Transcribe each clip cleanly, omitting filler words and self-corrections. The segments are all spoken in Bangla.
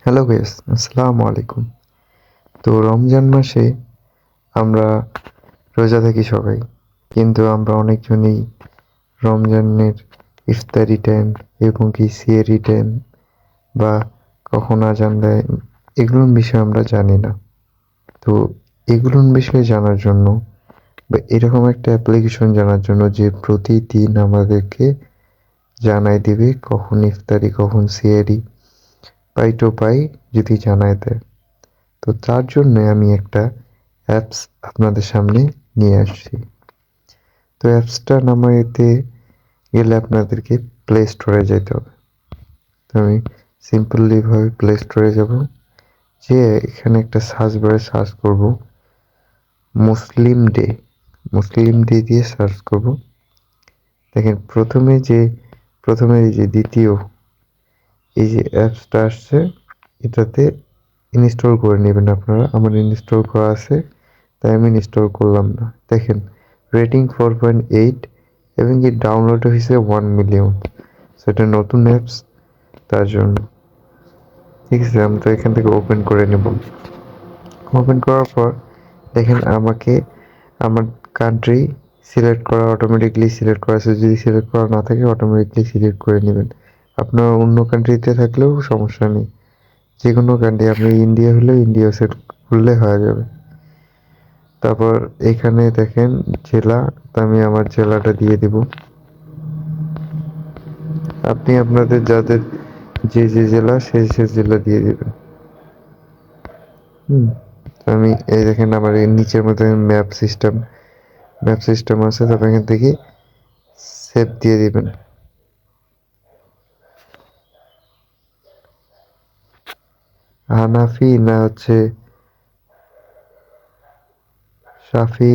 হ্যালো গাইস, আসসালামু আলাইকুম। তো রমজান মাসে আমরা রোজা থাকি সবাই, কিন্তু আমরা অনেকজনই রমজানের ইফতারি টাইম এবং কি সিহরি টাইম বা কখন আজান দেয় এগুলোর বিষয়ে আমরা জানি না। তো এগুলোর বিষয়ে জানার জন্য বা এরকম একটা অ্যাপ্লিকেশন জানার জন্য যে প্রতিদিন আমাদেরকে জানাই দিবে কখন ইফতারি কখন সিহরি পাই টু পাই যদি জানায় দেয়। তো তার জন্য আমি একটা অ্যাপস আপনাদের সামনে নিয়ে আসছি। তো অ্যাপসটা নামাইতে গেলে আপনাদেরকে প্লে স্টোরে যেতে হবে। তো আমি সিম্পলি ভাবে প্লে স্টোরে যাব, যে এখানে একটা সার্চ বারে সার্চ করব মুসলিম ডে। মুসলিম ডে দিয়ে সার্চ করব। দেখেন প্রথমে এই যে দ্বিতীয় এই যে অ্যাপসটা আসছে, এটাতে ইনস্টল করে নেবেন আপনারা। আমার ইনস্টল করা আছে, তাই আমি ইনস্টল করলাম না। দেখেন রেটিং 4.8 এবং কি ডাউনলোড হয়েছে 1 মিলিয়ন। সেটা নতুন অ্যাপস, তার জন্য। ঠিক আছে, আমি তো এখান থেকে ওপেন করে নেব। ওপেন করার পর দেখেন আমাকে আমার কান্ট্রি সিলেক্ট করা, অটোমেটিকলি সিলেক্ট করা আছে। যদি সিলেক্ট করা না থাকে অটোমেটিকলি সিলেক্ট করে নেবেন। আপনার অন্য কান্ট্রিতে থাকলেও সমস্যা নেই, যে কোনো কান্ট্রি, আপনি ইন্ডিয়া হলেও ইন্ডিয়া সেট করলে হয়ে যাবে। তারপর এখানে দেখেন জেলা, তো আমি আমার জেলাটা দিয়ে দিব। আপনি আপনাদের যাদের যে জেলা সে জেলা দিয়ে দিবেন। হুম। আমি এই দেখেন আমার এই নিচের মধ্যে ম্যাপ সিস্টেম আছে। তারপর এখান থেকে সেভ দিয়ে দিবেন। হানাফি না হচ্ছে সাফি,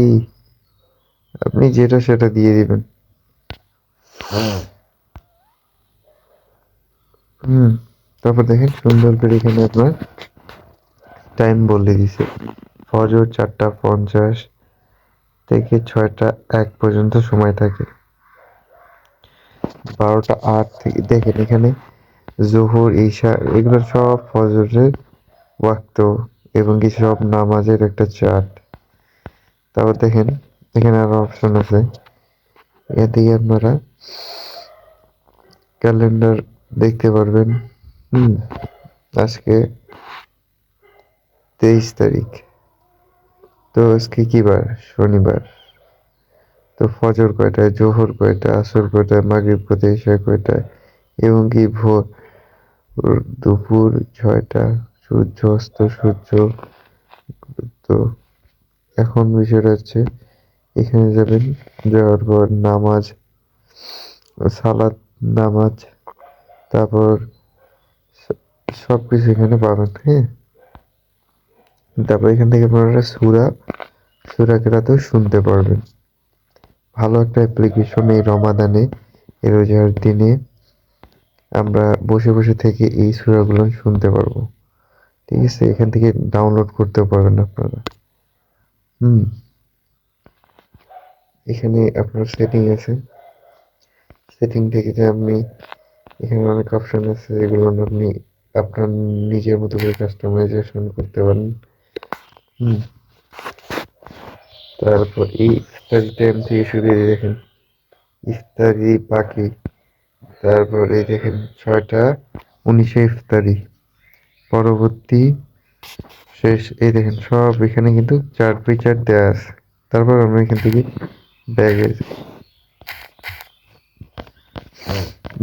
আপনি যেটা সেটা দিয়ে দিবেন। হুম। তারপর দেখেন সুন্দর করে এখানে আপনার টাইম বলে দিছে। ফজর 4:50 থেকে 6:01 পর্যন্ত সময় থাকে। 12:08 থেকে দেখেন এখানে জোহর ঈশা এগুলো সব ফজরের ওয়াক্ত এবং কি সব নামাজের একটা চার্ট। তারপর দেখেন এখানে আরো অপশন আছে, এখান থেকে আপনারা ক্যালেন্ডার দেখতে পারবেন। হুম। আজকে 23 তারিখ। তো আজকে কি বার? শনিবার। তো ফজর কয়টায়, জোহর কয়টায়, আসর কয়টায়, মাগরিব কয়টায়, ঈশা কয়টায় এবং কি ভোর দুপুর 6টা, সূর্য অস্ত, সূর্য। তো এখন বিষয়টা হচ্ছে এখানে যাবেন, যাওয়ার পর নামাজ, সালাত, নামাজ, তারপর সবকিছু এখানে পাবেন। হ্যাঁ। তারপর এখান থেকে আপনারা সূরা কেরাতেও শুনতে পারবেন। ভালো একটা অ্যাপ্লিকেশন এই রমাদানে, এই রোজার দিনে আমরা বসে বসে থেকে এই সূরাগুলো শুনতে পারবো। ঠিক আছে, এখান থেকে ডাউনলোড করতে পারবেন আপনারা। হুম। এখানে আপনার সেটিং আছে, সেটিং থেকে যে আপনি এখানে অনেক অপশন আছে, যেগুলো আপনি আপনার নিজের মতো করে কাস্টমাইজেশন করতে পারেন। হুম। তারপর এই ইফতারি টাইম থেকে শুরু করে দেখেন ইফতারি বাকি। তারপর এই দেখেন 6:19 ইফতারি, পরবর্তী, শেষ। এই দেখেন সব এখানে কিন্তু চার্ট বাই চার্ট দেওয়া আছে। তারপর আমরা এখান থেকে ব্যাগে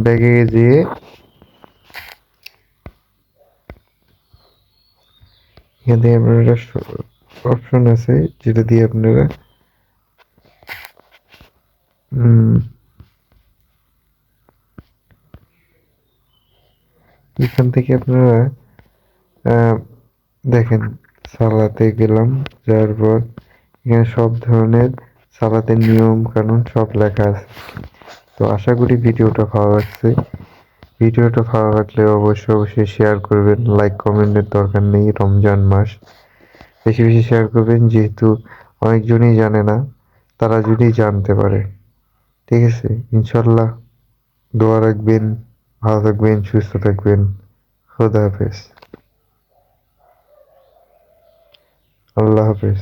ব্যাগে যেয়ে এখান থেকে আপনারা অপশন আছে, যেটা দিয়ে আপনারা এখান থেকে আপনারা দেখেন সালাতে গেলাম, যাওয়ার পর এখানে সব ধরনের সালাতের নিয়ম কানুন সব লেখা আছে। তো আশা করি ভিডিওটা ভালো লাগলে অবশ্যই শেয়ার করবেন। লাইক কমেন্টের দরকার নেই, রমজান মাস বেশি বেশি শেয়ার করবেন, যেহেতু অনেকজনই জানে না, তারা যদি জানতে পারে। ঠিক আছে, ইনশাল্লাহ দোয়া রাখবেন, ভালো থাকবেন, সুস্থ থাকবেন। খোদা হাফেজ। আল্লাহ হাফেজ।